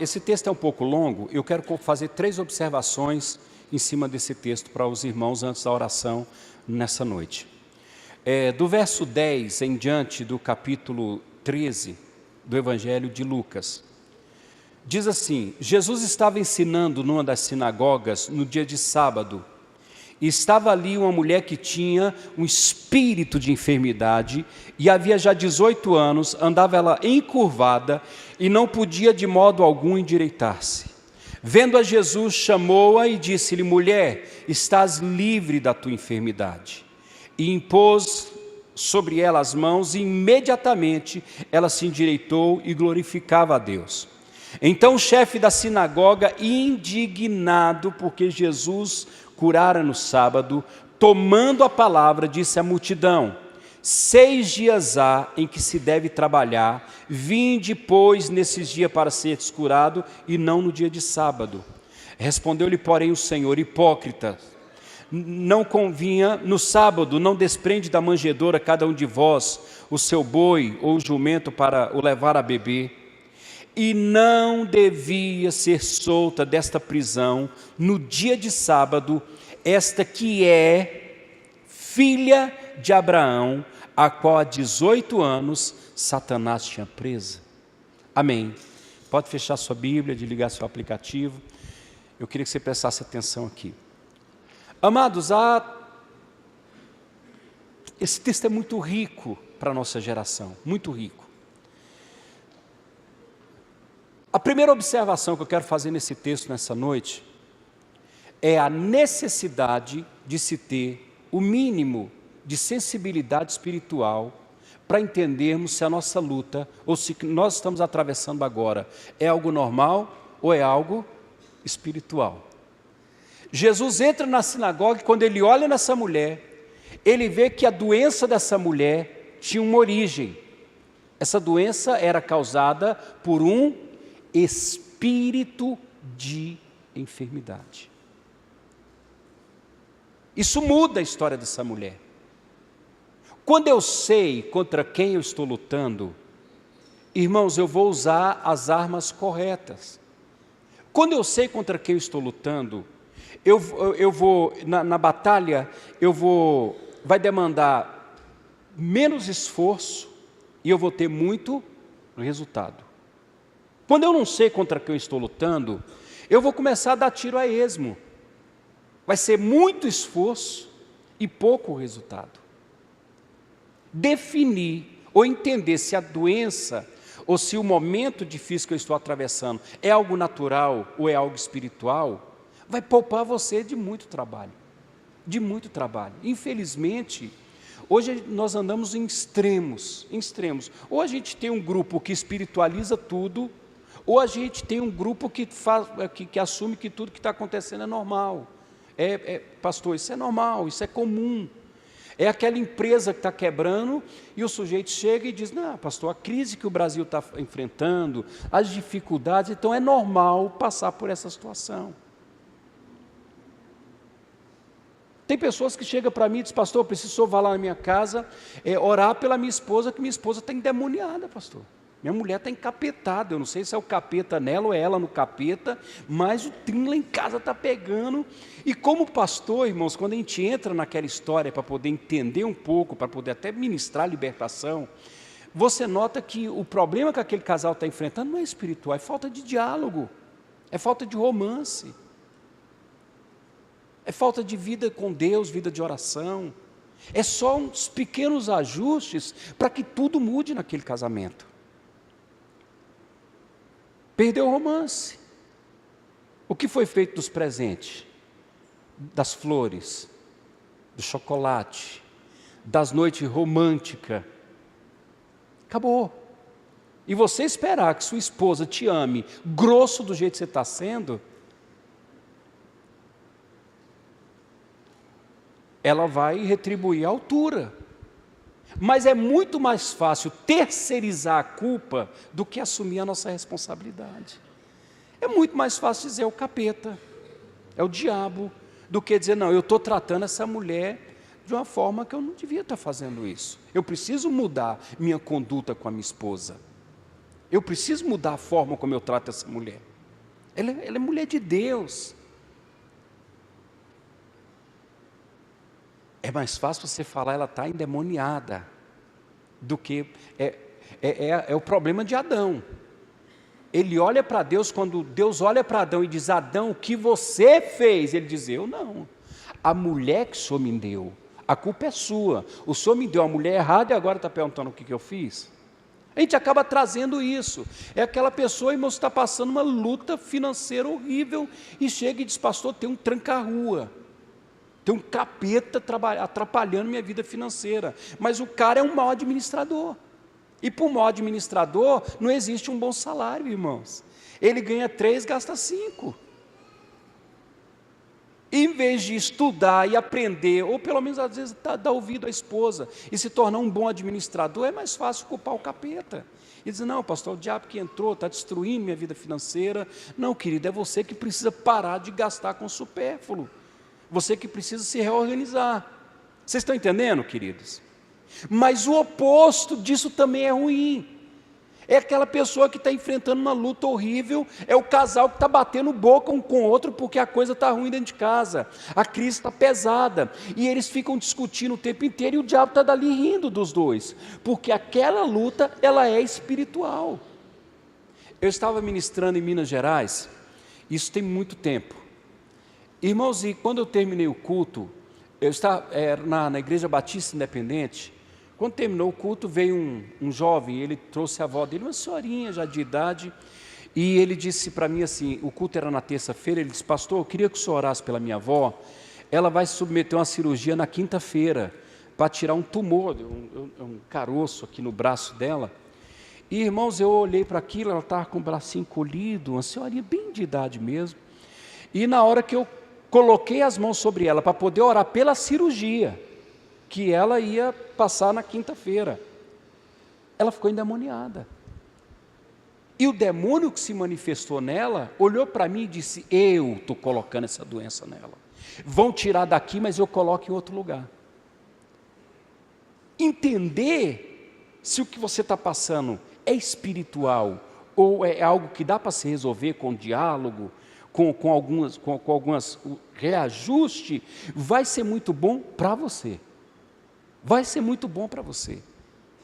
esse texto é um pouco longo, eu quero fazer 3 observações em cima desse texto para os irmãos antes da oração nessa noite. Do verso 10 em diante do capítulo 13 do Evangelho de Lucas, diz assim: Jesus estava ensinando numa das sinagogas no dia de sábado, e estava ali uma mulher que tinha um espírito de enfermidade, e havia já 18 anos, andava ela encurvada, e não podia de modo algum endireitar-se. Vendo a Jesus, chamou-a e disse-lhe: mulher, estás livre da tua enfermidade. E impôs sobre ela as mãos, e imediatamente ela se endireitou e glorificava a Deus. Então o chefe da sinagoga, indignado porque Jesus curara no sábado, tomando a palavra, disse à multidão: 6 dias há em que se deve trabalhar, vinde, pois, nesses dias para seres curado, e não no dia de sábado. Respondeu-lhe, porém, o Senhor: hipócrita, não convinha no sábado, não desprende da manjedoura cada um de vós o seu boi ou o jumento para o levar a beber, e não devia ser solta desta prisão no dia de sábado, esta que é filha de Abraão, a qual há 18 anos Satanás tinha presa. Amém. Pode fechar sua Bíblia, desligar seu aplicativo. Eu queria que você prestasse atenção aqui. Amados, esse texto é muito rico para a nossa geração, muito rico. A primeira observação que eu quero fazer nesse texto, nessa noite, é a necessidade de se ter o mínimo de sensibilidade espiritual para entendermos se a nossa luta, ou se nós estamos atravessando agora, é algo normal ou é algo espiritual. Jesus entra na sinagoga e quando ele olha nessa mulher, ele vê que a doença dessa mulher tinha uma origem. Essa doença era causada por um espírito de enfermidade. Isso muda a história dessa mulher. Quando eu sei contra quem eu estou lutando, irmãos, eu vou usar as armas corretas. Quando eu sei contra quem eu estou lutando, eu vou, na batalha, vai demandar menos esforço e eu vou ter muito resultado. Quando eu não sei contra quem eu estou lutando, eu vou começar a dar tiro a esmo. Vai ser muito esforço e pouco resultado. Definir ou entender se a doença ou se o momento difícil que eu estou atravessando é algo natural ou é algo espiritual, vai poupar você de muito trabalho. De muito trabalho. Infelizmente, hoje nós andamos em extremos. Ou a gente tem um grupo que espiritualiza tudo, ou a gente tem um grupo que assume que tudo que está acontecendo é normal. Pastor, isso é normal, isso é comum. É aquela empresa que está quebrando e o sujeito chega e diz: não, pastor, a crise que o Brasil está enfrentando, as dificuldades, então é normal passar por essa situação. Tem pessoas que chegam para mim e dizem: pastor, eu preciso que o senhor vá lá na minha casa orar pela minha esposa, que minha esposa está endemoniada, pastor. Minha mulher está encapetada, eu não sei se é o capeta nela ou é ela no capeta, mas o trem lá em casa está pegando. E como pastor, irmãos, quando a gente entra naquela história para poder entender um pouco, para poder até ministrar a libertação, você nota que o problema que aquele casal está enfrentando não é espiritual, é falta de diálogo, é falta de romance, é falta de vida com Deus, vida de oração. É só uns pequenos ajustes para que tudo mude naquele casamento. Perdeu o romance. O que foi feito dos presentes? Das flores, do chocolate, das noites românticas. Acabou. E você esperar que sua esposa te ame grosso do jeito que você está sendo, ela vai retribuir à altura. Mas é muito mais fácil terceirizar a culpa do que assumir a nossa responsabilidade. É muito mais fácil dizer: é o capeta, é o diabo, do que dizer: não, eu estou tratando essa mulher de uma forma que eu não devia estar fazendo isso. Eu preciso mudar minha conduta com a minha esposa. Eu preciso mudar a forma como eu trato essa mulher. Ela é mulher de Deus. É mais fácil você falar, ela está endemoniada, do que é o problema de Adão. Ele olha para Deus, quando Deus olha para Adão e diz: Adão, o que você fez? Ele diz: eu não. A mulher que o Senhor me deu, a culpa é sua. O Senhor me deu a mulher errada e agora está perguntando o que eu fiz? A gente acaba trazendo isso. É aquela pessoa, irmão, que está passando uma luta financeira horrível e chega e diz: pastor, tem um tranca-rua, tem um capeta atrapalhando minha vida financeira. Mas o cara é um mau administrador. E para um mau administrador não existe um bom salário, irmãos. Ele ganha 3, gasta 5. Em vez de estudar e aprender, ou pelo menos às vezes dar ouvido à esposa e se tornar um bom administrador, é mais fácil culpar o capeta. E dizer: não, pastor, o diabo que entrou está destruindo minha vida financeira. Não, querido, é você que precisa parar de gastar com supérfluo. Você que precisa se reorganizar. Vocês estão entendendo, queridos? Mas o oposto disso também é ruim. É aquela pessoa que está enfrentando uma luta horrível, é o casal que está batendo boca um com o outro porque a coisa está ruim dentro de casa, a crise está pesada, e eles ficam discutindo o tempo inteiro e o diabo está dali rindo dos dois, porque aquela luta, ela é espiritual. Eu estava ministrando em Minas Gerais, isso tem muito tempo. Irmãos, e quando eu terminei o culto, eu estava na Igreja Batista Independente. Quando terminou o culto, veio um jovem, ele trouxe a avó dele, uma senhorinha já de idade, e ele disse para mim assim, o culto era na terça-feira, ele disse: pastor, eu queria que o senhor orasse pela minha avó, ela vai se submeter a uma cirurgia na quinta-feira, para tirar um tumor, um caroço aqui no braço dela. E, irmãos, eu olhei para aquilo, ela estava com o bracinho encolhido, uma senhorinha bem de idade mesmo, e na hora que eu coloquei as mãos sobre ela, para poder orar pela cirurgia, que ela ia passar na quinta-feira, ela ficou endemoniada. E o demônio que se manifestou nela, olhou para mim e disse: eu estou colocando essa doença nela. Vão tirar daqui, mas eu coloco em outro lugar. Entender se o que você está passando é espiritual, ou é algo que dá para se resolver com diálogo, com algumas reajuste, vai ser muito bom para você. Vai ser muito bom para você.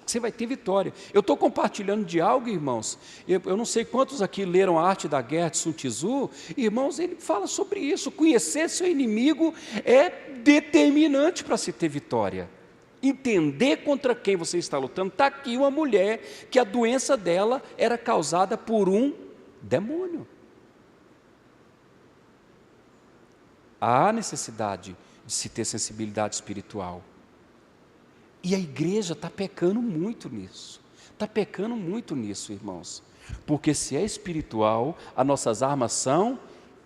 Você vai ter vitória. Eu estou compartilhando de algo, irmãos. Eu não sei quantos aqui leram A Arte da Guerra de Sun Tzu. Irmãos, ele fala sobre isso. Conhecer seu inimigo é determinante para se ter vitória. Entender contra quem você está lutando. Está aqui uma mulher que a doença dela era causada por um demônio. Há necessidade de se ter sensibilidade espiritual. E a igreja está pecando muito nisso. Está pecando muito nisso, irmãos. Porque se é espiritual, as nossas armas são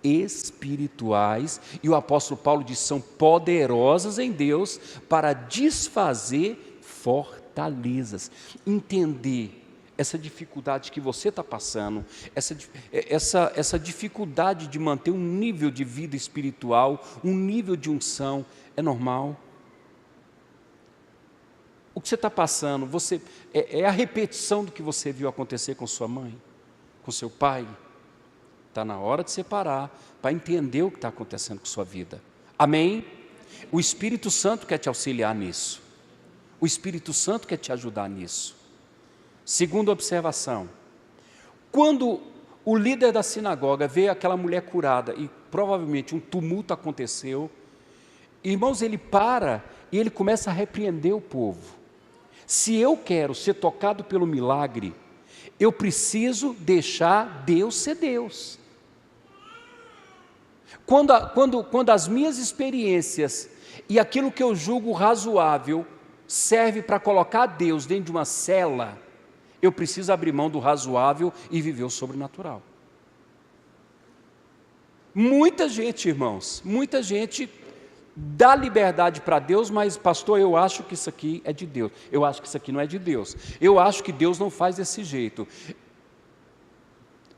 espirituais. E o apóstolo Paulo diz: são poderosas em Deus para desfazer fortalezas. Entender essa dificuldade que você está passando, essa dificuldade de manter um nível de vida espiritual, um nível de unção, é normal. O que você está passando, é a repetição do que você viu acontecer com sua mãe, com seu pai. Está na hora de separar, para entender o que está acontecendo com sua vida. Amém? O Espírito Santo quer te auxiliar nisso. O Espírito Santo quer te ajudar nisso. Segunda observação: quando o líder da sinagoga vê aquela mulher curada, e provavelmente um tumulto aconteceu, irmãos, ele para e ele começa a repreender o povo. Se eu quero ser tocado pelo milagre, eu preciso deixar Deus ser Deus. Quando as minhas experiências e aquilo que eu julgo razoável serve para colocar Deus dentro de uma cela, eu preciso abrir mão do razoável e viver o sobrenatural. Muita gente, irmãos, muita gente dá liberdade para Deus, mas pastor, eu acho que isso aqui é de Deus, eu acho que isso aqui não é de Deus, eu acho que Deus não faz desse jeito.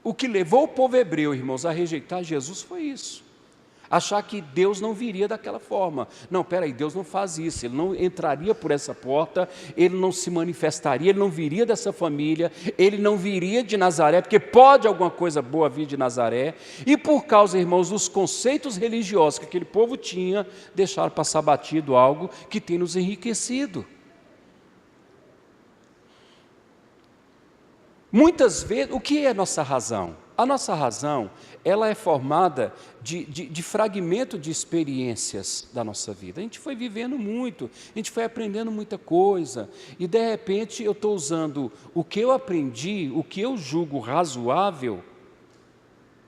O que levou o povo hebreu, irmãos, a rejeitar Jesus foi isso. Achar que Deus não viria daquela forma. Não, peraí, Deus não faz isso, Ele não entraria por essa porta, Ele não se manifestaria, Ele não viria dessa família, Ele não viria de Nazaré, porque pode alguma coisa boa vir de Nazaré, e por causa, irmãos, dos conceitos religiosos que aquele povo tinha, deixaram passar batido algo que tem nos enriquecido. Muitas vezes, o que é a nossa razão? A nossa razão, ela é formada de fragmento de experiências da nossa vida. A gente foi vivendo muito, a gente foi aprendendo muita coisa, e de repente eu estou usando o que eu aprendi, o que eu julgo razoável,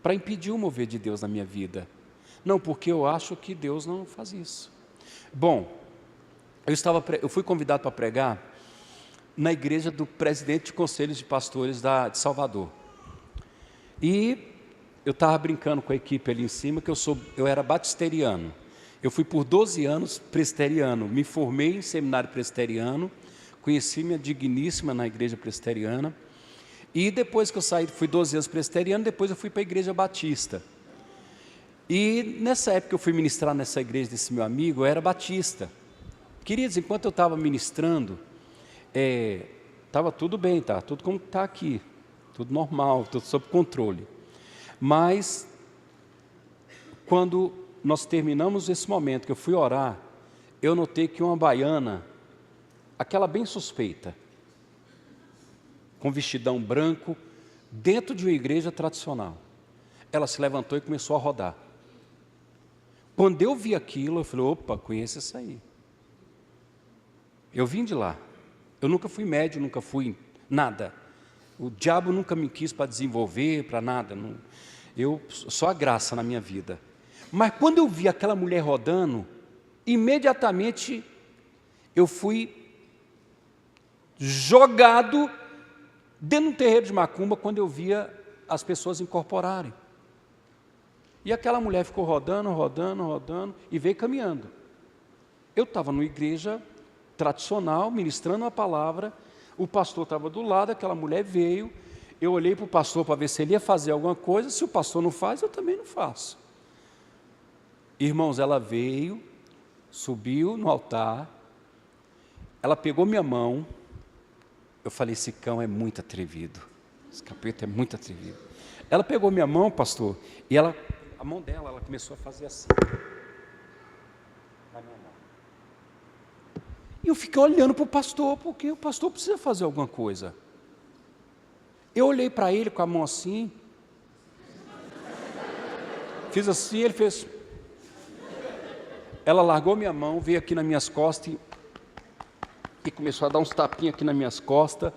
para impedir o mover de Deus na minha vida. Não, porque eu acho que Deus não faz isso. Bom, eu fui convidado para pregar na igreja do presidente de conselhos de pastores de Salvador. E eu estava brincando com a equipe ali em cima, que eu era batisteriano. Eu fui por 12 anos presbiteriano, me formei em seminário presbiteriano, conheci minha digníssima na igreja presbiteriana, e depois que eu saí, fui 12 anos presbiteriano, depois eu fui para a igreja batista. E nessa época eu fui ministrar nessa igreja desse meu amigo, eu era batista. Queridos, enquanto eu estava ministrando, estava tudo bem, tá? Tudo como está aqui. Tudo normal, tudo sob controle. Mas, quando nós terminamos esse momento, que eu fui orar, eu notei que uma baiana, aquela bem suspeita, com vestidão branco, dentro de uma igreja tradicional, ela se levantou e começou a rodar. Quando eu vi aquilo, eu falei, opa, conheço isso aí. Eu vim de lá. Eu nunca fui médium, nunca fui nada. O diabo nunca me quis para desenvolver, para nada. Só a graça na minha vida. Mas quando eu vi aquela mulher rodando, imediatamente eu fui jogado dentro de um terreiro de macumba quando eu via as pessoas incorporarem. E aquela mulher ficou rodando e veio caminhando. Eu estava numa igreja tradicional, ministrando a palavra, o pastor estava do lado, aquela mulher veio, eu olhei para o pastor para ver se ele ia fazer alguma coisa, se o pastor não faz, eu também não faço. Irmãos, ela veio, subiu no altar, ela pegou minha mão, eu falei, esse cão é muito atrevido, esse capeta é muito atrevido. Ela pegou minha mão, pastor, e a mão dela, ela começou a fazer assim. E eu fiquei olhando para o pastor, porque o pastor precisa fazer alguma coisa. Eu olhei para ele com a mão assim, fiz assim, ele fez. Ela largou minha mão, veio aqui nas minhas costas e começou a dar uns tapinhos aqui nas minhas costas.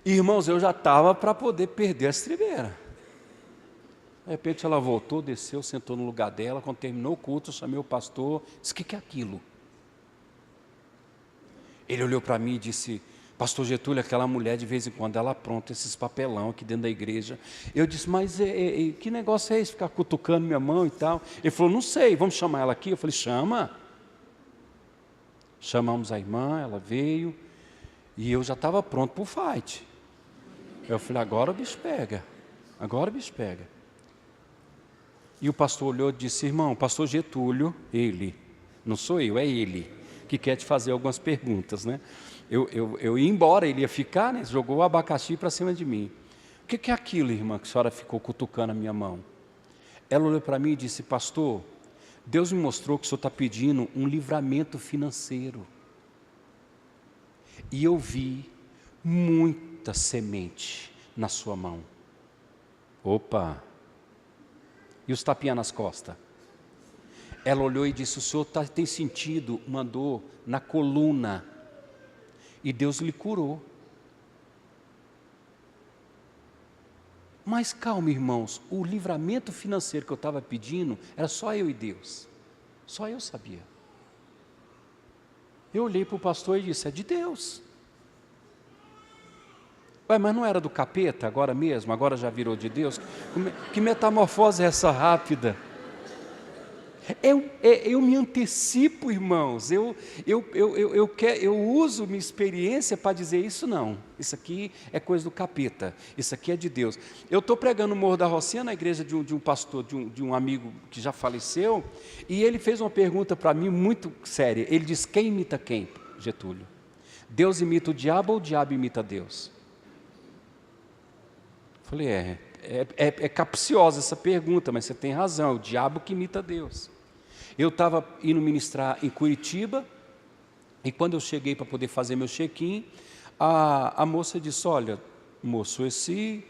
E, irmãos, eu já estava para poder perder a estribeira. De repente ela voltou, desceu, sentou no lugar dela. Quando terminou o culto, eu chamei o pastor, disse, o que é aquilo? Ele olhou para mim e disse, pastor Getúlio, aquela mulher de vez em quando ela apronta esses papelão aqui dentro da igreja. Eu disse, mas que negócio é esse, ficar cutucando minha mão e tal? Ele falou, não sei, vamos chamar ela aqui? Eu falei, chama. Chamamos a irmã, ela veio, e eu já estava pronto para o fight. Eu falei, agora o bicho pega, agora o bicho pega. E o pastor olhou e disse, irmão, pastor Getúlio, ele, não sou eu, é ele, que quer te fazer algumas perguntas, né? Eu ia embora, ele ia ficar, né? Jogou o abacaxi para cima de mim. O que é aquilo, irmã, que a senhora ficou cutucando a minha mão? Ela olhou para mim e disse, pastor, Deus me mostrou que o senhor está pedindo um livramento financeiro. E eu vi muita semente na sua mão. Opa! E os tapinhas nas costas? Ela olhou e disse, o senhor tem sentido uma dor na coluna. E Deus lhe curou. Mas calma, irmãos, o livramento financeiro que eu estava pedindo, era só eu e Deus. Só eu sabia. Eu olhei para o pastor e disse, é de Deus. Ué, mas não era do capeta agora mesmo? Agora já virou de Deus? Que metamorfose é essa rápida? Eu me antecipo, irmãos, eu uso minha experiência para dizer isso não, isso aqui é coisa do capeta, isso aqui é de Deus. Eu estou pregando no Morro da Rocinha, na igreja de um pastor, de um amigo que já faleceu, e ele fez uma pergunta para mim muito séria. Ele disse: quem imita quem, Getúlio? Deus imita o diabo ou o diabo imita Deus? Eu falei, é capciosa essa pergunta, mas você tem razão, é o diabo que imita Deus. Eu estava indo ministrar em Curitiba, e quando eu cheguei para poder fazer meu check-in, a moça disse: olha, moço, esse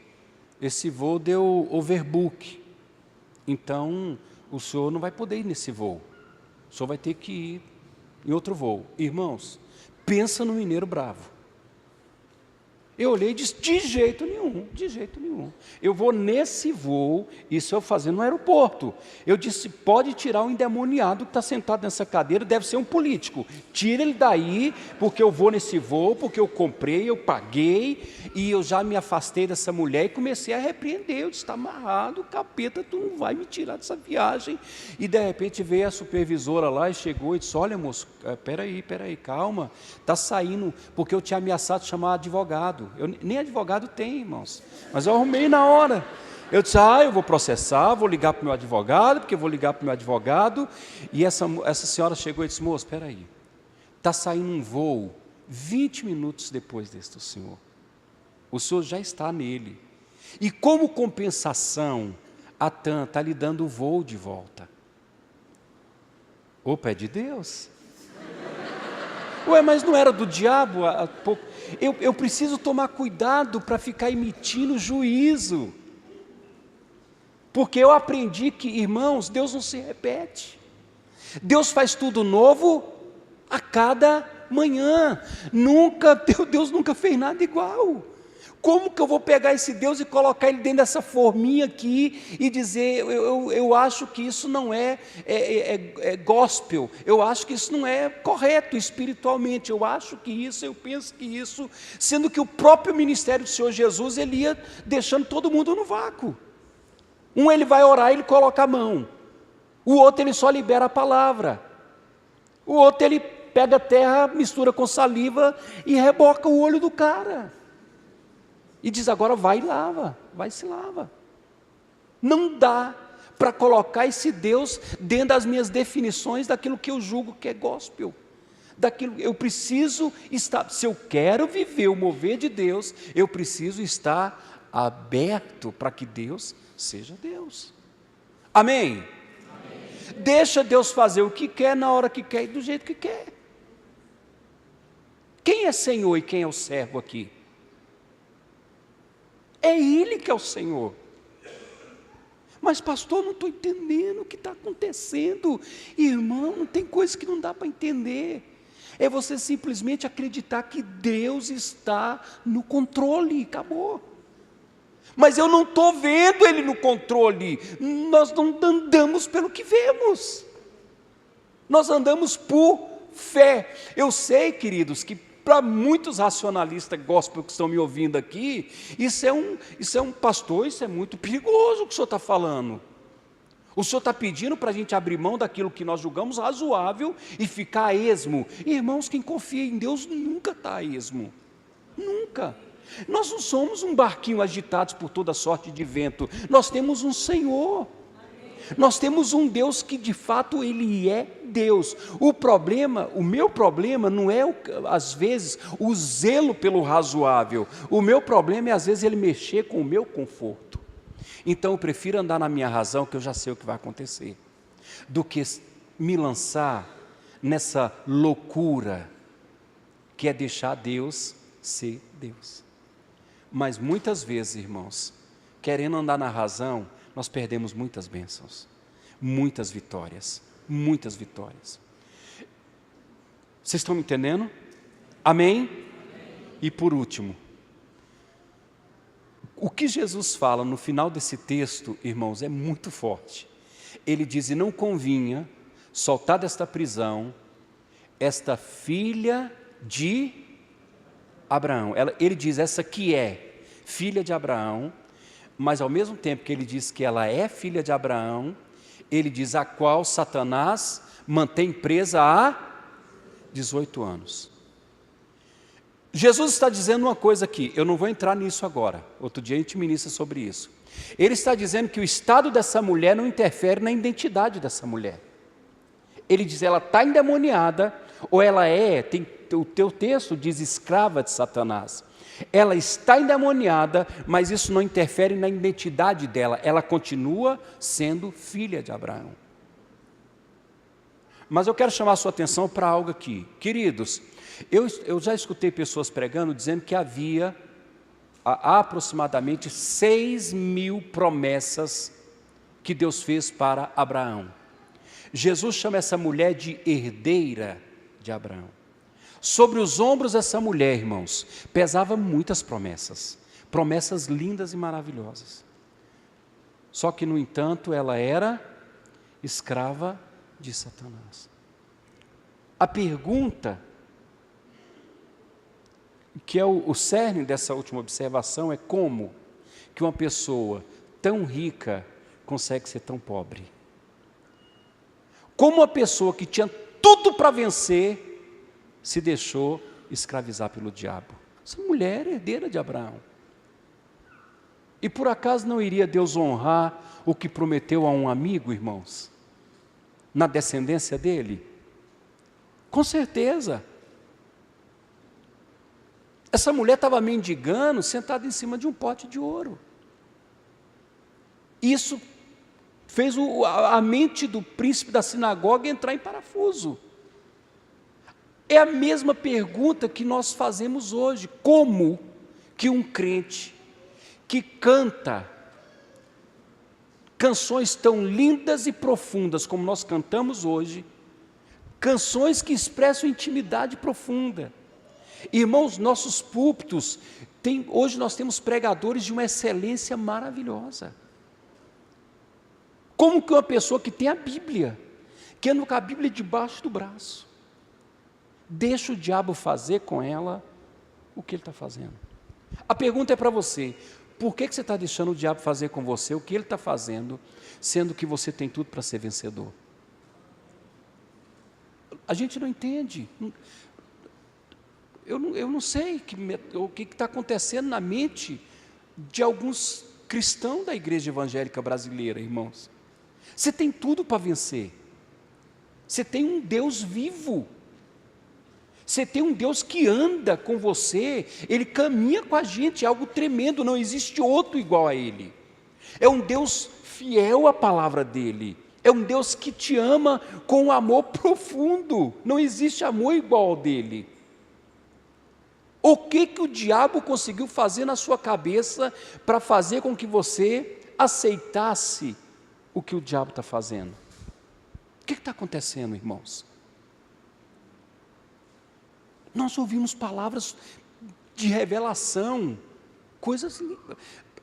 voo deu overbook, então o senhor não vai poder ir nesse voo, o senhor vai ter que ir em outro voo. Irmãos, pensa no mineiro bravo. Eu olhei e disse: de jeito nenhum. Eu vou nesse voo, isso eu fazendo no aeroporto. Eu disse: pode tirar o endemoniado que está sentado nessa cadeira, deve ser um político. Tira ele daí, porque eu vou nesse voo, porque eu comprei, eu paguei, e eu já me afastei dessa mulher e comecei a repreender. Eu disse: está amarrado, capeta, tu não vai me tirar dessa viagem. E de repente veio a supervisora lá e chegou e disse: olha, moço, peraí, calma, está saindo, porque eu tinha ameaçado chamar advogado. Eu nem advogado tem, irmãos, mas eu arrumei na hora. Eu disse: eu vou processar, vou ligar para o meu advogado, porque eu vou ligar para o meu advogado. E essa senhora chegou e disse: moço, espera aí, está saindo um voo 20 minutos depois desse do senhor. O senhor já está nele. E como compensação, a TAM está lhe dando o voo de volta. Opa, é de Deus. Ué, mas não era do diabo? Eu preciso tomar cuidado para ficar emitindo juízo. Porque eu aprendi que, irmãos, Deus não se repete. Deus faz tudo novo a cada manhã. Deus nunca fez nada igual. Como que eu vou pegar esse Deus e colocar ele dentro dessa forminha aqui e dizer: eu acho que isso não é gospel, eu acho que isso não é correto espiritualmente, eu penso que isso, sendo que o próprio ministério do Senhor Jesus, ele ia deixando todo mundo no vácuo. Um, ele vai orar, ele coloca a mão. O outro, ele só libera a palavra. O outro, ele pega a terra, mistura com saliva e reboca o olho do cara. E diz: agora vai e lava, vai se lava. Não dá para colocar esse Deus dentro das minhas definições daquilo que eu julgo que é gospel. Eu preciso estar, se eu quero viver o mover de Deus, eu preciso estar aberto para que Deus seja Deus. Amém? Amém? Deixa Deus fazer o que quer, na hora que quer e do jeito que quer. Quem é Senhor e quem é o servo aqui? É Ele que é o Senhor. Mas pastor, não estou entendendo o que está acontecendo. Irmão, tem coisa que não dá para entender. É você simplesmente acreditar que Deus está no controle, acabou. Mas eu não estou vendo Ele no controle. Nós não andamos pelo que vemos. Nós andamos por fé. Eu sei, queridos, que para muitos racionalistas gospel que estão me ouvindo aqui, isso é um pastor, isso é muito perigoso o que o senhor está falando. O senhor está pedindo para a gente abrir mão daquilo que nós julgamos razoável e ficar a esmo. Irmãos, quem confia em Deus nunca está a esmo. Nunca. Nós não somos um barquinho agitados por toda sorte de vento. Nós temos um Senhor. Nós temos um Deus que de fato Ele é Deus. O meu problema não é às vezes o zelo pelo razoável. O meu problema é às vezes ele mexer com o meu conforto. Então eu prefiro andar na minha razão, que eu já sei o que vai acontecer, do que me lançar nessa loucura que é deixar Deus ser Deus. Mas muitas vezes, irmãos, querendo andar na razão, nós perdemos muitas bênçãos, muitas vitórias, muitas vitórias. Vocês estão me entendendo? Amém? Amém? E por último, o que Jesus fala no final desse texto, irmãos, é muito forte. Ele diz: e não convinha soltar desta prisão esta filha de Abraão. Ele diz: essa que é filha de Abraão. Mas ao mesmo tempo que ele diz que ela é filha de Abraão, Ele diz: a qual Satanás mantém presa há 18 anos. Jesus está dizendo uma coisa aqui, eu não vou entrar nisso agora, outro dia a gente ministra sobre isso. Ele está dizendo que o estado dessa mulher não interfere na identidade dessa mulher. Ele diz: ela está endemoniada, ou ela o teu texto diz escrava de Satanás. Ela está endemoniada, mas isso não interfere na identidade dela, ela continua sendo filha de Abraão. Mas eu quero chamar a sua atenção para algo aqui. Queridos, eu já escutei pessoas pregando dizendo que havia aproximadamente 6.000 promessas que Deus fez para Abraão. Jesus chama essa mulher de herdeira de Abraão. Sobre os ombros dessa mulher, irmãos, pesava muitas promessas, promessas lindas e maravilhosas. Só que, no entanto, ela era escrava de Satanás. A pergunta, que é o cerne dessa última observação, é como que uma pessoa tão rica consegue ser tão pobre? Como uma pessoa que tinha tudo para vencer se deixou escravizar pelo diabo? Essa mulher era herdeira de Abraão. E por acaso não iria Deus honrar o que prometeu a um amigo, irmãos? Na descendência dele? Com certeza. Essa mulher estava mendigando, sentada em cima de um pote de ouro. Isso fez a mente do príncipe da sinagoga entrar em parafuso. É a mesma pergunta que nós fazemos hoje: como que um crente que canta canções tão lindas e profundas como nós cantamos hoje, canções que expressam intimidade profunda. Irmãos, nossos púlpitos, hoje nós temos pregadores de uma excelência maravilhosa. Como que uma pessoa que tem a Bíblia, que anda com a Bíblia debaixo do braço, deixa o diabo fazer com ela o que ele está fazendo? A pergunta é para você: por que você está deixando o diabo fazer com você o que ele está fazendo, sendo que você tem tudo para ser vencedor? A gente não entende. Eu não sei o que está acontecendo na mente de alguns cristãos da igreja evangélica brasileira, irmãos. Você tem tudo para vencer. Você tem um Deus vivo. Você tem um Deus que anda com você, Ele caminha com a gente, é algo tremendo, não existe outro igual a Ele. É um Deus fiel à palavra dEle, é um Deus que te ama com um amor profundo, não existe amor igual ao dEle. O que o diabo conseguiu fazer na sua cabeça para fazer com que você aceitasse o que o diabo está fazendo? O que está acontecendo, irmãos? Nós ouvimos palavras de revelação, coisas.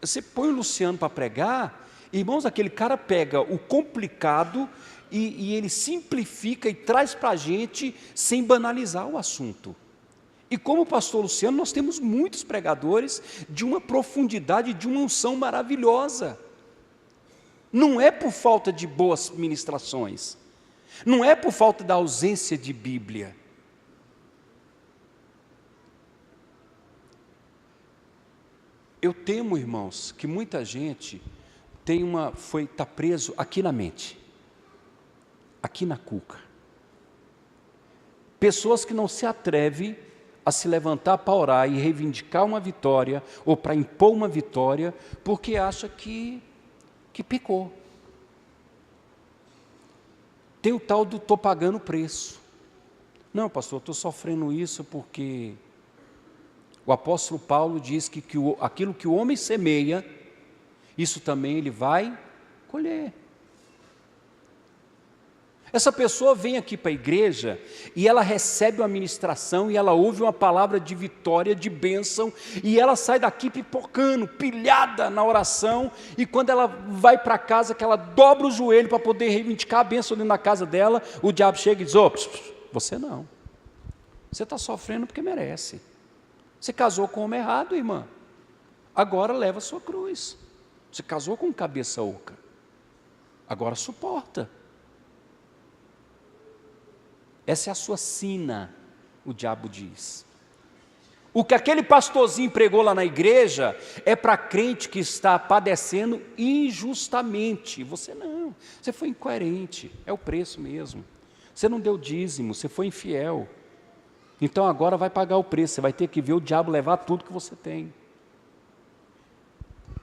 Você põe o Luciano para pregar, irmãos, aquele cara pega o complicado e ele simplifica e traz para a gente sem banalizar o assunto. E como o pastor Luciano, nós temos muitos pregadores de uma profundidade, de uma unção maravilhosa. Não é por falta de boas ministrações, não é por falta da ausência de Bíblia. Eu temo, irmãos, que muita gente está preso aqui na mente, aqui na cuca. Pessoas que não se atrevem a se levantar para orar e reivindicar uma vitória, ou para impor uma vitória, porque acha que pecou. Tem o tal do estou pagando preço. Não, pastor, estou sofrendo isso porque o apóstolo Paulo diz que aquilo que o homem semeia, isso também ele vai colher. Essa pessoa vem aqui para a igreja e ela recebe uma ministração e ela ouve uma palavra de vitória, de bênção, e ela sai daqui pipocando, pilhada na oração, e quando ela vai para casa, que ela dobra o joelho para poder reivindicar a bênção dentro da casa dela, o diabo chega e diz: você não, você está sofrendo porque merece. Você casou com o homem errado, irmã. Agora leva a sua cruz. Você casou com cabeça oca. Agora suporta. Essa é a sua sina, o diabo diz. O que aquele pastorzinho pregou lá na igreja é para crente que está padecendo injustamente. Você não, você foi incoerente, é o preço mesmo. Você não deu dízimo, você foi infiel. Então agora vai pagar o preço, você vai ter que ver o diabo levar tudo que você tem.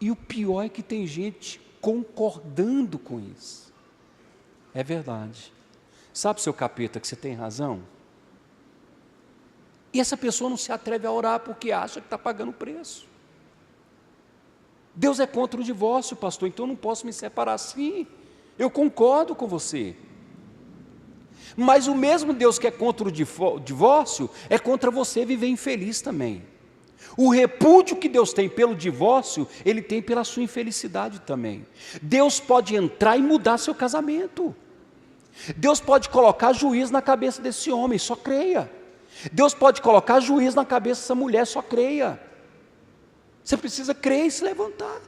E o pior é que tem gente concordando com isso. É verdade. Sabe, seu capeta, que você tem razão? E essa pessoa não se atreve a orar porque acha que está pagando o preço. Deus é contra o divórcio, pastor, então eu não posso me separar assim. Eu concordo com você. Mas o mesmo Deus que é contra o divórcio, é contra você viver infeliz também. O repúdio que Deus tem pelo divórcio, Ele tem pela sua infelicidade também. Deus pode entrar e mudar seu casamento. Deus pode colocar juiz na cabeça desse homem, só creia. Deus pode colocar juiz na cabeça dessa mulher, só creia. Você precisa crer e se levantar.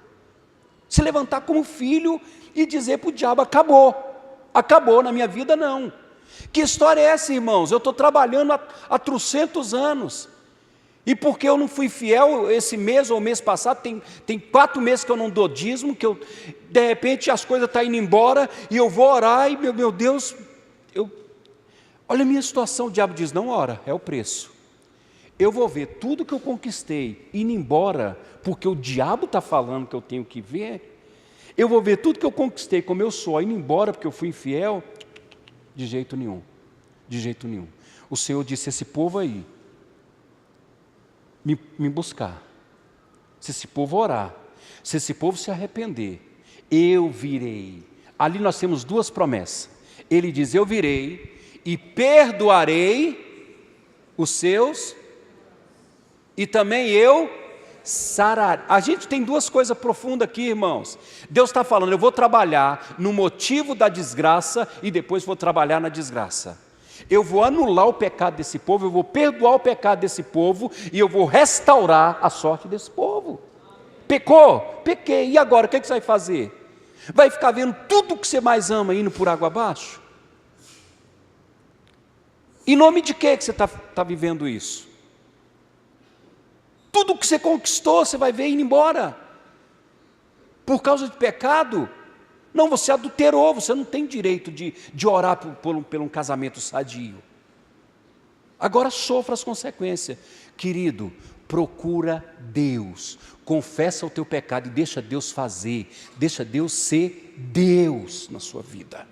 Se levantar como filho e dizer para o diabo, acabou, na minha vida não. Que história é essa, irmãos? Eu estou trabalhando há trocentos anos, e porque eu não fui fiel esse mês ou mês passado, tem 4 meses que eu não dou dízimo, que de repente as coisas estão indo embora, e eu vou orar, e meu Deus, olha a minha situação. O diabo diz, não ora, é o preço. Eu vou ver tudo que eu conquistei indo embora, porque o diabo está falando que eu tenho que ver. Eu vou ver tudo que eu conquistei como eu sou, indo embora porque eu fui infiel. De jeito nenhum, de jeito nenhum. O Senhor disse, esse povo aí, me buscar, se esse povo orar, se esse povo se arrepender, eu virei. Ali nós temos 2 promessas. Ele diz, eu virei e perdoarei os seus, e também eu sararei. A gente tem 2 coisas profundas aqui, irmãos. Deus está falando, eu vou trabalhar no motivo da desgraça e depois vou trabalhar na desgraça. Eu vou anular o pecado desse povo, eu vou perdoar o pecado desse povo e eu vou restaurar a sorte desse povo. Pecou? Pequei. E agora, o que você vai fazer? Vai ficar vendo tudo que você mais ama indo por água abaixo? Em nome de que você está vivendo isso? Tudo que você conquistou, você vai ver indo embora. Por causa de pecado? Não, você adulterou, você não tem direito de orar por um casamento sadio. Agora sofra as consequências. Querido, procura Deus, confessa o teu pecado e deixa Deus fazer, deixa Deus ser Deus na sua vida.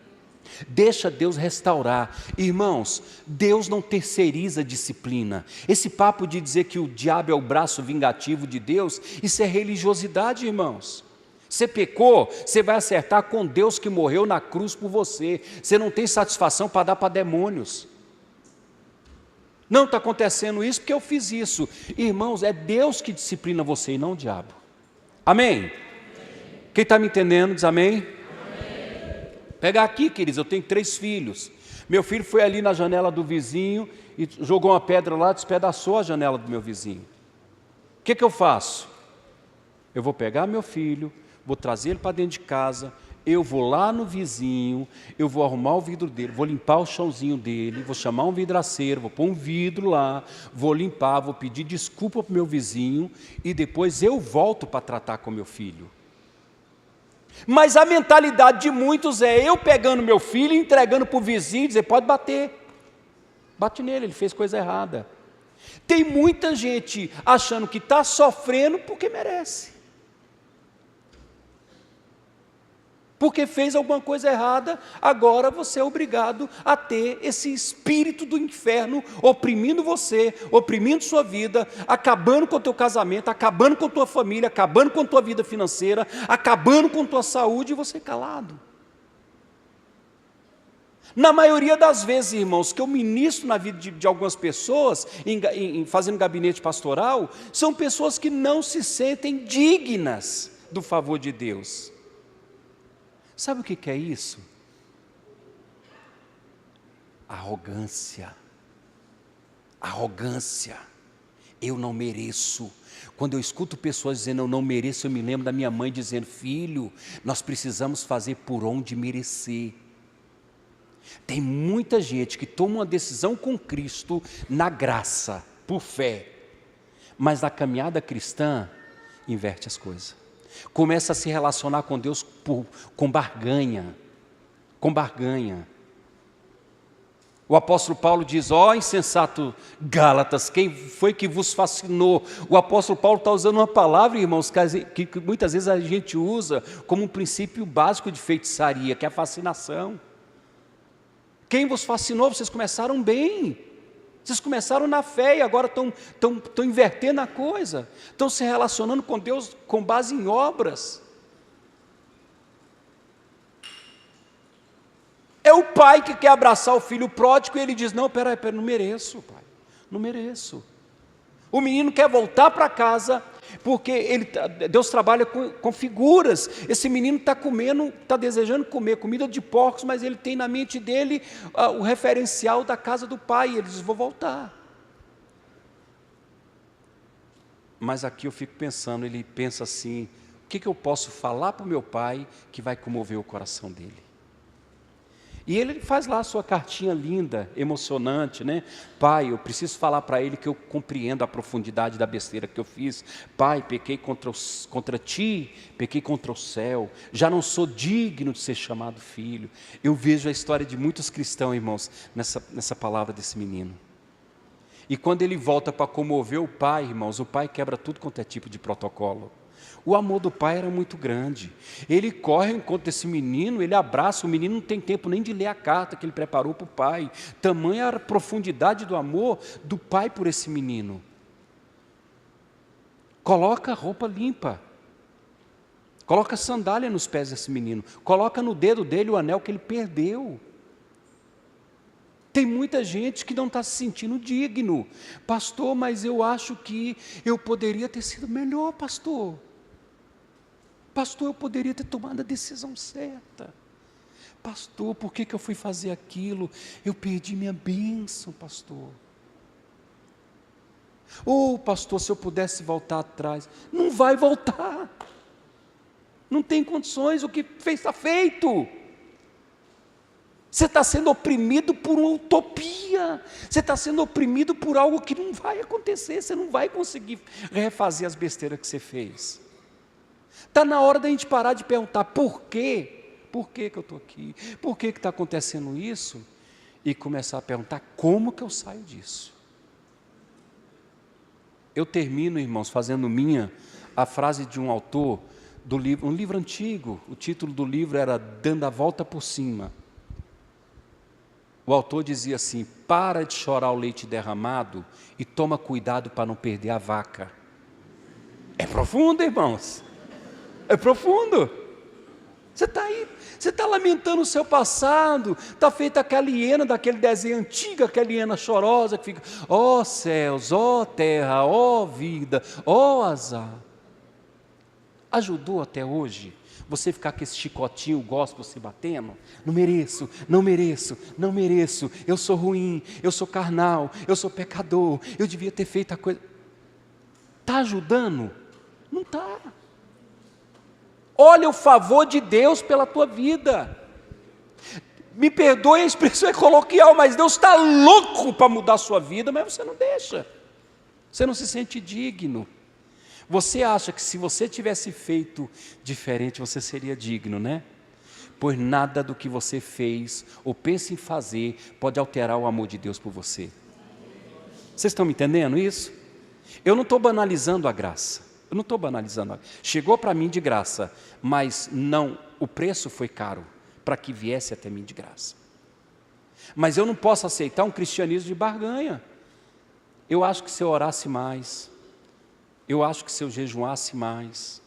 Deixa Deus restaurar. Irmãos, Deus não terceiriza a disciplina. Esse papo de dizer que o diabo é o braço vingativo de Deus, isso é religiosidade, irmãos. Você pecou, você vai acertar com Deus que morreu na cruz por você. Você não tem satisfação para dar para demônios. Não está acontecendo isso porque eu fiz isso. Irmãos, é Deus que disciplina você e não o diabo. Amém? Quem está me entendendo diz amém? Pega aqui, queridos, eu tenho 3 filhos. Meu filho foi ali na janela do vizinho e jogou uma pedra lá, despedaçou a janela do meu vizinho. O que eu faço? Eu vou pegar meu filho, vou trazer ele para dentro de casa, eu vou lá no vizinho, eu vou arrumar o vidro dele, vou limpar o chãozinho dele, vou chamar um vidraceiro, vou pôr um vidro lá, vou limpar, vou pedir desculpa para o meu vizinho e depois eu volto para tratar com meu filho. Mas a mentalidade de muitos é eu pegando meu filho e entregando para o vizinho e dizer, pode bater. Bate nele, ele fez coisa errada. Tem muita gente achando que está sofrendo porque merece. Porque fez alguma coisa errada, agora você é obrigado a ter esse espírito do inferno oprimindo você, oprimindo sua vida, acabando com o teu casamento, acabando com a tua família, acabando com a tua vida financeira, acabando com a tua saúde e você calado. Na maioria das vezes, irmãos, que eu ministro na vida de algumas pessoas, fazendo gabinete pastoral, são pessoas que não se sentem dignas do favor de Deus. Sabe o que é isso? Arrogância. Arrogância. Eu não mereço. Quando eu escuto pessoas dizendo eu não mereço, eu me lembro da minha mãe dizendo: filho, nós precisamos fazer por onde merecer. Tem muita gente que toma uma decisão com Cristo na graça, por fé, mas na caminhada cristã inverte as coisas. Começa a se relacionar com Deus com barganha. O apóstolo Paulo diz: ó insensato Gálatas, quem foi que vos fascinou? O apóstolo Paulo está usando uma palavra, irmãos, que muitas vezes a gente usa como um princípio básico de feitiçaria, que é a fascinação. Quem vos fascinou? Vocês começaram bem, vocês começaram na fé e agora estão invertendo a coisa, estão se relacionando com Deus com base em obras. É o pai que quer abraçar o filho pródigo e ele diz: não, peraí, não mereço, pai, não mereço. O menino quer voltar para casa, porque Deus trabalha com figuras. Esse menino está desejando comer comida de porcos, mas ele tem na mente dele o referencial da casa do pai, e ele diz: vou voltar. Mas aqui eu fico pensando, ele pensa assim: o que eu posso falar para o meu pai que vai comover o coração dele? E ele faz lá a sua cartinha linda, emocionante, né? Pai, eu preciso falar para ele que eu compreendo a profundidade da besteira que eu fiz. Pai, pequei contra ti, pequei contra o céu, já não sou digno de ser chamado filho. Eu vejo a história de muitos cristãos, irmãos, nessa palavra desse menino. E quando ele volta para comover o pai, irmãos, o pai quebra tudo quanto é tipo de protocolo. O amor do pai era muito grande. Ele corre ao encontro desse menino, ele abraça, o menino não tem tempo nem de ler a carta que ele preparou para o pai. Tamanha a profundidade do amor do pai por esse menino. Coloca a roupa limpa, coloca sandália nos pés desse menino, coloca no dedo dele o anel que ele perdeu. Tem muita gente que não está se sentindo digno. Pastor, mas eu acho que eu poderia ter sido melhor, pastor. Pastor, eu poderia ter tomado a decisão certa. Pastor, por que eu fui fazer aquilo? Eu perdi minha bênção, pastor. Pastor, se eu pudesse voltar atrás. Não vai voltar. Não tem condições, o que fez está feito. Você está sendo oprimido por uma utopia. Você está sendo oprimido por algo que não vai acontecer. Você não vai conseguir refazer as besteiras que você fez. Está na hora da gente parar de perguntar por quê? Por que eu estou aqui? Por que está acontecendo isso? E começar a perguntar como que eu saio disso. Eu termino, irmãos, fazendo minha a frase de um autor do livro, um livro antigo. O título do livro era Dando a Volta por Cima. O autor dizia assim: para de chorar o leite derramado e toma cuidado para não perder a vaca. É profundo, irmãos. É profundo. Você está aí, você está lamentando o seu passado, está feita aquela hiena daquele desenho antigo, aquela hiena chorosa que fica: ó céus, ó terra, ó vida, ó azar. Ajudou até hoje você ficar com esse chicotinho gospel se batendo? Não mereço, não mereço, não mereço, eu sou ruim, eu sou carnal, eu sou pecador, eu devia ter feito a coisa. Está ajudando? Não está. Olha o favor de Deus pela tua vida. Me perdoe a expressão coloquial, mas Deus está louco para mudar a sua vida, mas você não deixa. Você não se sente digno. Você acha que se você tivesse feito diferente, você seria digno, né? Pois nada do que você fez ou pensa em fazer pode alterar o amor de Deus por você. Vocês estão me entendendo isso? Eu não estou banalizando a graça. Eu não estou banalizando. Chegou para mim de graça, mas não, o preço foi caro para que viesse até mim de graça. Mas eu não posso aceitar um cristianismo de barganha. Eu acho que se eu orasse mais, eu acho que se eu jejuasse mais.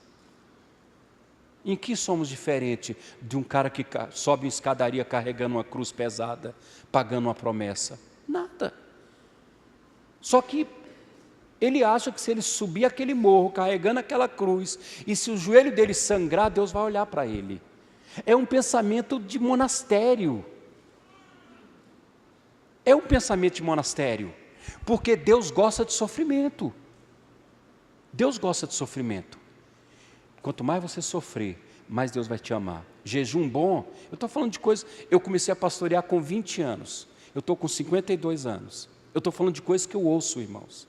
Em que somos diferentes de um cara que sobe uma escadaria carregando uma cruz pesada, pagando uma promessa? Nada. Só que ele acha que se ele subir aquele morro carregando aquela cruz, e se o joelho dele sangrar, Deus vai olhar para ele. É um pensamento de monastério. É um pensamento de monastério. Porque Deus gosta de sofrimento. Deus gosta de sofrimento. Quanto mais você sofrer, mais Deus vai te amar. Jejum bom, eu estou falando de coisas, eu comecei a pastorear com 20 anos, eu estou com 52 anos, eu estou falando de coisas que eu ouço, irmãos.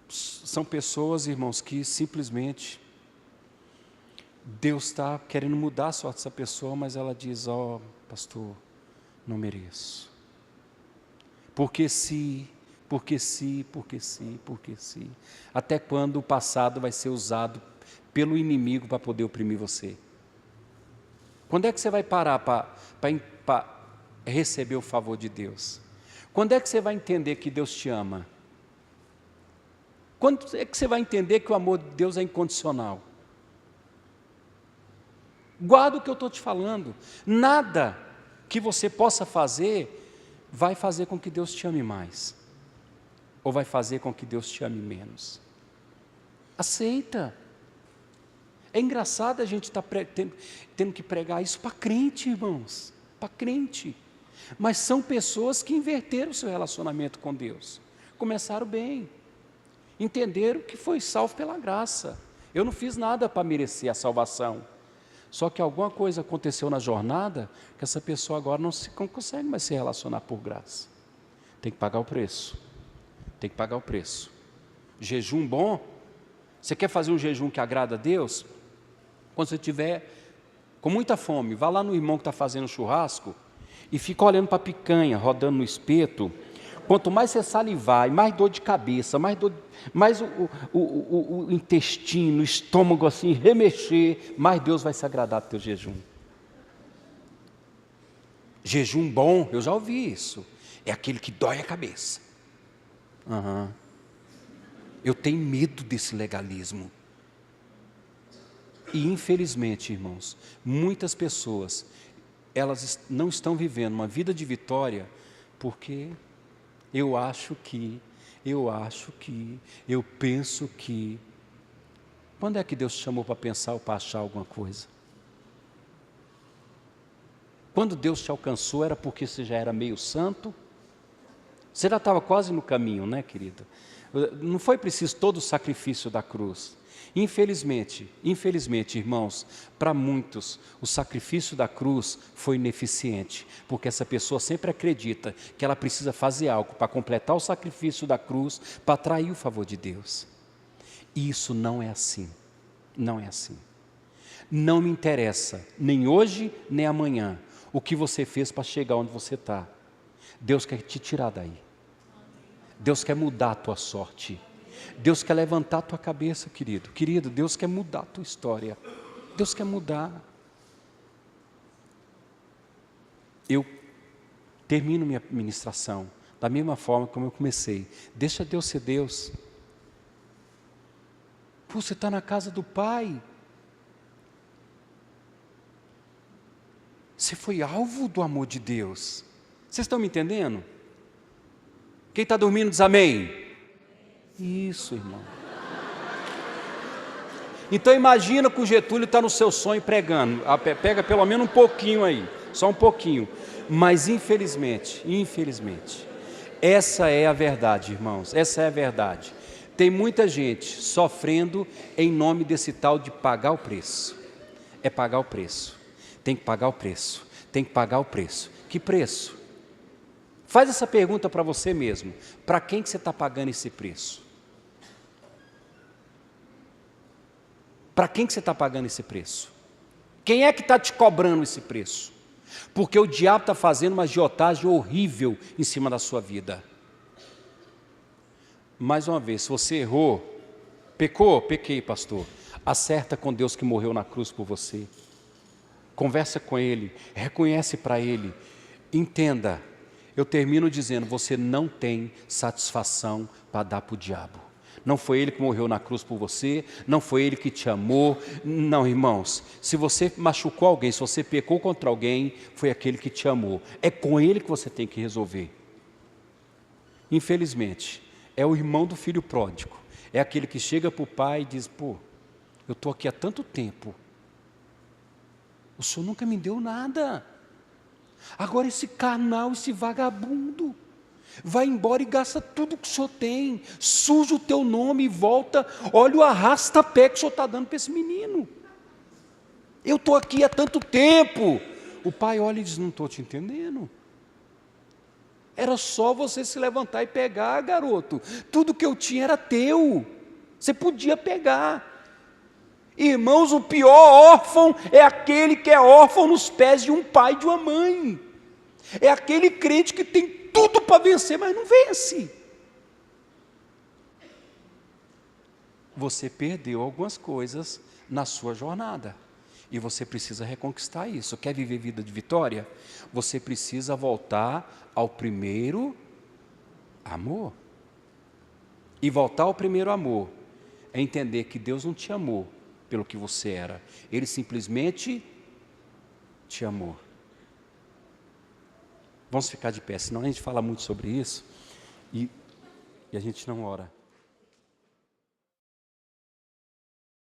São pessoas, irmãos, que simplesmente Deus está querendo mudar a sorte dessa pessoa, mas ela diz, pastor, não mereço. Porque se, até quando o passado vai ser usado pelo inimigo para poder oprimir você? Quando é que você vai parar para receber o favor de Deus? Quando é que você vai entender que Deus te ama? Quando é que você vai entender que o amor de Deus é incondicional? Guarda o que eu estou te falando. Nada que você possa fazer vai fazer com que Deus te ame mais, ou vai fazer com que Deus te ame menos. Aceita. É engraçado a gente estar tendo que pregar isso para crente, irmãos, para crente. Mas são pessoas que inverteram o seu relacionamento com Deus. Começaram bem, entenderam que foi salvo pela graça. Eu não fiz nada para merecer a salvação. Só que alguma coisa aconteceu na jornada, que essa pessoa agora não consegue mais se relacionar por graça. Tem que pagar o preço. Tem que pagar o preço. Jejum bom. Você quer fazer um jejum que agrada a Deus? Quando você estiver com muita fome, vá lá no irmão que está fazendo churrasco e fica olhando para a picanha, rodando no espeto. Quanto mais você salivar, mais dor de cabeça, mais o intestino, o estômago assim, remexer, mais Deus vai se agradar do teu jejum. Jejum bom, eu já ouvi isso, é aquele que dói a cabeça. Eu tenho medo desse legalismo. E infelizmente, irmãos, muitas pessoas, elas não estão vivendo uma vida de vitória, porque eu penso que. Quando é que Deus te chamou para pensar ou para achar alguma coisa? Quando Deus te alcançou, era porque você já era meio santo? Você já estava quase no caminho, né, querida? Não foi preciso todo o sacrifício da cruz. Infelizmente, irmãos, para muitos, o sacrifício da cruz foi ineficiente, porque essa pessoa sempre acredita que ela precisa fazer algo para completar o sacrifício da cruz, para atrair o favor de Deus. E isso não é assim, não é assim. Não me interessa, nem hoje, nem amanhã, o que você fez para chegar onde você está. Deus quer te tirar daí. Deus quer mudar a tua sorte. Deus quer levantar a tua cabeça, querido. Querido, Deus quer mudar a tua história. Deus quer mudar. Eu termino minha ministração da mesma forma como eu comecei. Deixa Deus ser Deus. Pô, você está na casa do Pai. Você foi alvo do amor de Deus. Vocês estão me entendendo? Quem está dormindo diz amém. Isso, irmão. Então imagina que o Getúlio está no seu sonho pregando. Pega pelo menos um pouquinho aí, só um pouquinho. Mas infelizmente, essa é a verdade, irmãos, essa é a verdade. Tem muita gente sofrendo em nome desse tal de pagar o preço. É pagar o preço. Tem que pagar o preço. Tem que pagar o preço. Que preço? Faz essa pergunta para você mesmo. Para quem que você está pagando esse preço? Para quem que você está pagando esse preço? Quem é que está te cobrando esse preço? Porque o diabo está fazendo uma agiotagem horrível em cima da sua vida. Mais uma vez, se você errou, pequei, pastor. Acerta com Deus que morreu na cruz por você. Conversa com Ele, reconhece para Ele. Entenda, eu termino dizendo, você não tem satisfação para dar para o diabo. Não foi Ele que morreu na cruz por você, não foi Ele que te amou. Não, irmãos, se você machucou alguém, se você pecou contra alguém, foi aquele que te amou. É com Ele que você tem que resolver. Infelizmente, é o irmão do filho pródigo. É aquele que chega para o pai e diz, pô, eu estou aqui há tanto tempo. O senhor nunca me deu nada. Agora esse carnal, esse vagabundo, vai embora e gasta tudo que o senhor tem, suja o teu nome e volta, olha o arrasta-pé que o senhor está dando para esse menino. Eu estou aqui há tanto tempo. O pai olha e diz, não estou te entendendo. Era só você se levantar e pegar, garoto. Tudo que eu tinha era teu. Você podia pegar. Irmãos, o pior órfão é aquele que é órfão nos pés de um pai e de uma mãe. É aquele crente que tem tudo para vencer, mas não vence. Você perdeu algumas coisas na sua jornada. E você precisa reconquistar isso. Quer viver vida de vitória? Você precisa voltar ao primeiro amor. E voltar ao primeiro amor é entender que Deus não te amou pelo que você era. Ele simplesmente te amou. Vamos ficar de pé, senão a gente fala muito sobre isso e a gente não ora.